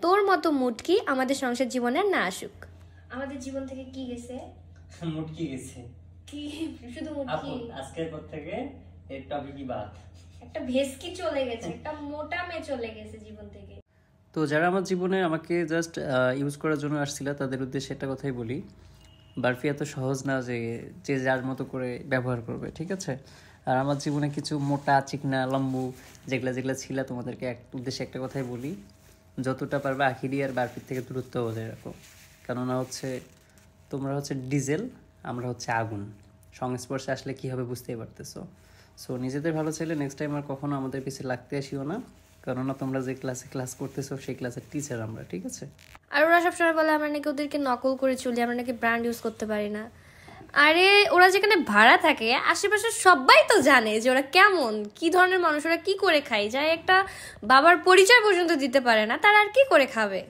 তোর মতো মুটকি আমাদের সংসার জীবনে না আসুক। আমাদের জীবন থেকে কি গেছে? মুটকি গেছে। কি শুধু মুটকি? আজকের পর থেকে এই টপিকই বাদ। একটা ভেসকি চলে গেছে, একটা মোটা মেয়ে চলে গেছে জীবন থেকে। তো যারা আমার জীবনে আমাকে জাস্ট ইউজ করার জন্য আসছিল তাদের উদ্দেশ্যে একটা কথাই বলি, বারফি এত সহজ না যে যে যার মতো করে ব্যবহার করবে, ঠিক আছে? আর আমার জীবনে কিছু মোটা চিকনা লম্বু যেগুলা যেগুলা ছিল তোমাদেরকে উদ্দেশ্যে একটা কথাই বলি, যতটা পারবে আখিরি আর বারফির থেকে দূরত্ব বজায় রাখো। কেননা হচ্ছে তোমরা হচ্ছে ডিজেল, আমরা হচ্ছে আগুন, সংস্পর্শে আসলে কী হবে বুঝতেই পারতেছো। সো নিজেদের ভালো চাইলে নেক্সট টাইম আর কখনো আমাদের পিছিয়ে লাগতে আসিও না, কেননা তোমরা যে ক্লাসে ক্লাস করতেছো সেই ক্লাসের টিচার আমরা, ঠিক আছে? আর ওরা সবসময় বলে আমরা নাকি ওদেরকে নকল করে চলি, আমরা নাকি ব্র্যান্ড ইউজ করতে পারি না। আরে ওরা যেখানে ভাড়া থাকে আশেপাশে সবাই তো জানে যে ওরা কেমন, কি ধরনের মানুষ, ওরা কি করে খায়, যায় একটা বাবার পরিচয় পর্যন্ত দিতে পারে না, তারা আর কি করে খাবে?